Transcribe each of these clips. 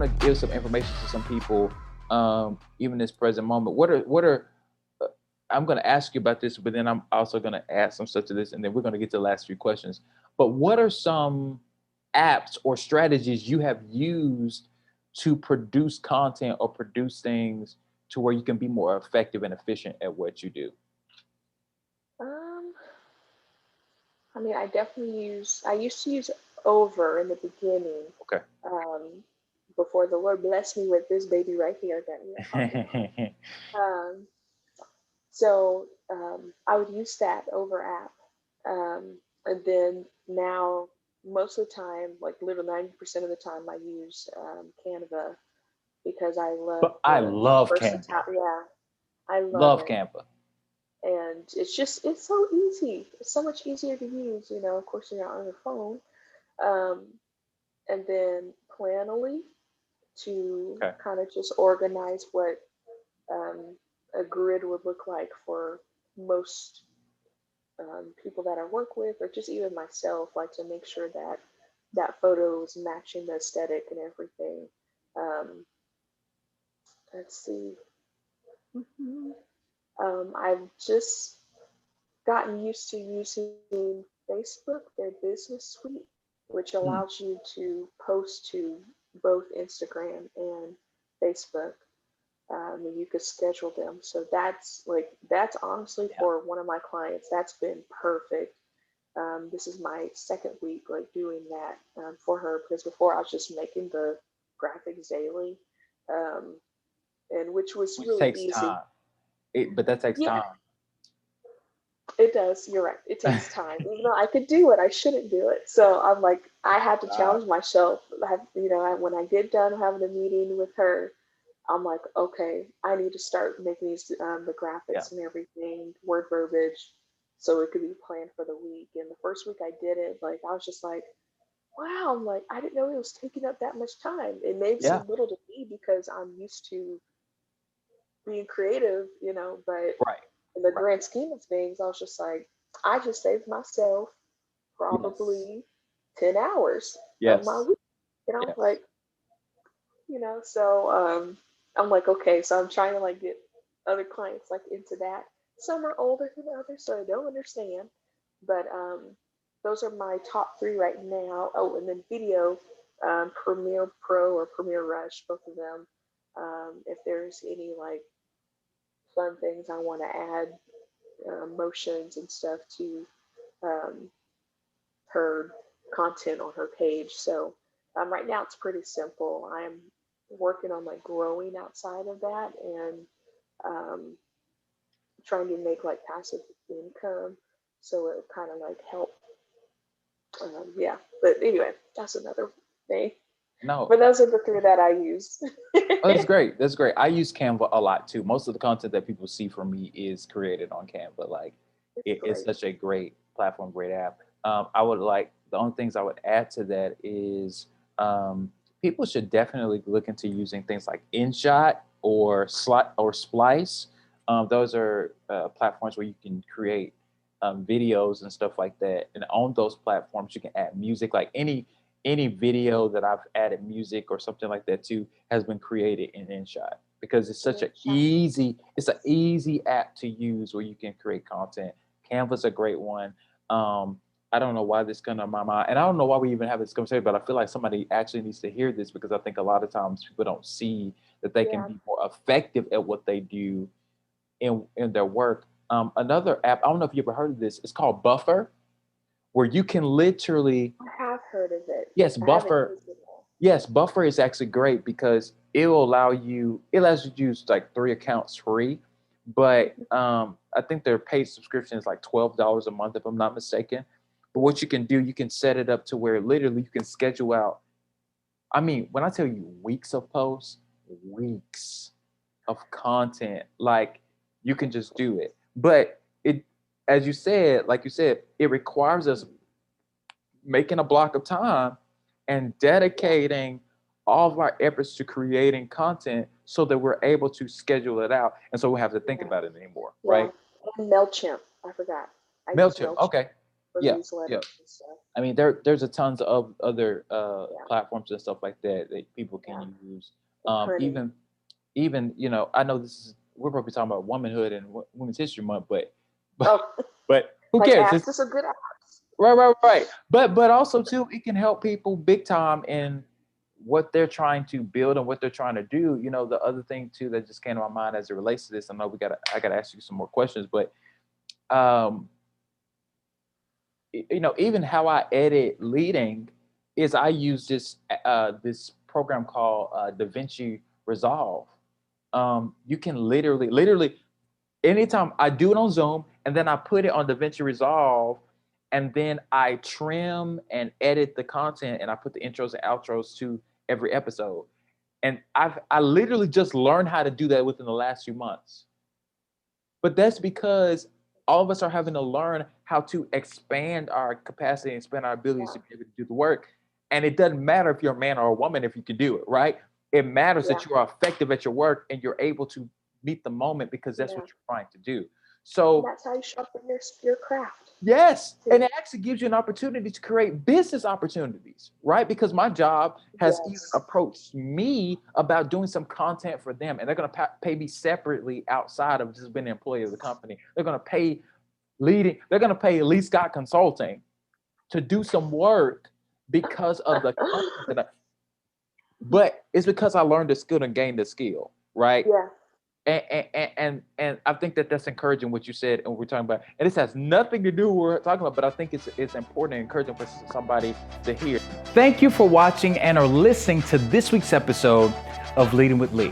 to give some information to some people, even this present moment. What are I'm going to ask you about this, but then I'm also going to add some stuff to this, and then we're going to get to the last few questions. But what are some apps or strategies you have used to produce content or produce things to where you can be more effective and efficient at what you do? Um, I mean, I used to use Over in the beginning, Okay. um, before the Lord blessed me with this baby right here that we are talking about. Um, so I would use that Over app. And then now, most of the time, like literally 90% of the time, I use Canva because I love But I love Canva. versatility. Yeah, I love Love it. Canva. And it's so easy. It's so much easier to use, of course, you're not on your phone. Um, and then Planoly to Okay. kind of just organize what um, a grid would look like for most people that I work with, or just even myself, like to make sure that that photo is matching the aesthetic and everything. Um, let's see. I've just gotten used to using Facebook, their business suite, which Mm, allows you to post to both Instagram and Facebook. And you could schedule them. So that's honestly yeah. for one of my clients. That's been perfect. This is my second week like doing that for her because before I was just making the graphics daily, um, and which was Which really takes easy. time. But that takes Yeah, time. it does. You're right. It takes time. Even though I could do it, I shouldn't do it. So I'm like, I had to Uh, challenge myself. When I get done having a meeting with her, I'm like, okay, I need to start making these the yeah. graphics and everything, word verbiage, so it could be planned for the week. And the first week I did it, like I was just like, wow, I'm like, I didn't know it was taking up that much time. It may Yeah. seem little to me because I'm used to being creative, but Right. in the Right. grand scheme of things, I was just like, I just saved myself Yes. probably 10 hours of my Yes. week. Like, Yes. so I'm like, okay, so I'm trying to like get other clients like into that. Some are older than others, so I don't understand. But those are my top three right now. Oh, and then video, Premiere Pro or Premiere Rush, both of them. If there's any like fun things I want to add, motions and stuff to um, her content on her page. So right now it's pretty simple. I'm working on like growing outside of that and um, trying to make like passive income. So it kind of like help. Yeah. But anyway, that's another thing. No. But those are the three that I use. Oh, that's great. That's great. I use Canva a lot too. Most of the content that people see from me is created on Canva. Like, It's it's great. such a great platform, great app. I would like the only things I would add to that is people should definitely look into using things like InShot or Slot or Splice. Those are platforms where you can create videos and stuff like that. And on those platforms, you can add music. Like any video that I've added music or something like that to has been created in InShot because Shot. it's an easy app to use where you can create content. Canva's a great one. I don't know why this came to my mind, and I don't know why we even have this conversation, but I feel like somebody actually needs to hear this because I think a lot of times people don't see that they can Yeah, be more effective at what they do in their work. Another app, I don't know if you ever heard of this, it's called Buffer, where you can literally, I have heard of it. yes, I haven't Buffer. used it though. Yes, Buffer is actually great because it allows you to use like 3 accounts free, but I think their paid subscription is like $12 a month if I'm not mistaken. But what you can do, you can set it up to where literally you can schedule out. I mean, when I tell you weeks of posts, weeks of content, like you can just do it. But as you said, like you said, it requires us making a block of time and Yeah, dedicating all of our efforts to creating content so that we're able to schedule it out and so we have to think yeah, about it anymore, yeah. right? And Mailchimp, I forgot. I use Mailchimp, Mailchimp okay. for Yeah, yeah. newsletters and stuff. I mean, there's a tons of other Yeah. platforms and stuff like that that people Yeah. can use. And printing. Even I know this is we're probably talking about womanhood and Women's History Month, but Oh, but who like cares? apps. This is a good apps. Right. But also too, it can help people big time in what they're trying to build and what they're trying to do. The other thing too that just came to my mind as it relates to this, I know I gotta ask you some more questions, but um, even how I edit leading is I use this program called DaVinci Resolve. You can literally anytime I do it on Zoom and then I put it on DaVinci Resolve and then I trim and edit the content and I put the intros and outros to every episode. And I literally just learned how to do that within the last few months. But that's because all of us are having to learn how to expand our capacity and expand our abilities to be able to do the work. And it doesn't matter if you're a man or a woman if you can do it, right? It matters Yeah. that you are effective at your work and you're able to meet the moment because that's Yeah. what you're trying to do. And So that's how you sharpen your craft. yes, too. and it actually gives you an opportunity to create business opportunities, right? Because my job has even Yes. approached me about doing some content for them, and they're going to pay me separately outside of just being an employee of the company. They're going to pay Lee Scott Consulting to do some work because of the content but it's because I learned the skill and gained the skill, right? Yeah. And I think that that's encouraging what you said and what we're talking about. And this has nothing to do with what we're talking about, but I think it's important and encouraging for somebody to hear. Thank you for watching and or listening to this week's episode of Leading with Lee.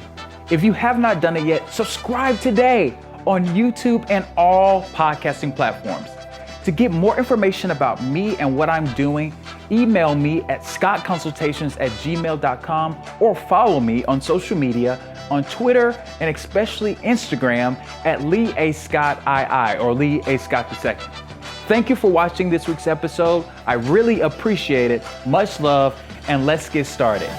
If you have not done it yet, subscribe today on YouTube and all podcasting platforms. To get more information about me and what I'm doing, email me at scottconsultations@gmail.com or follow me on social media on Twitter and especially Instagram at Lee A. Scott II or Lee A. Scott II. Thank you for watching this week's episode. I really appreciate it. Much love, and let's get started.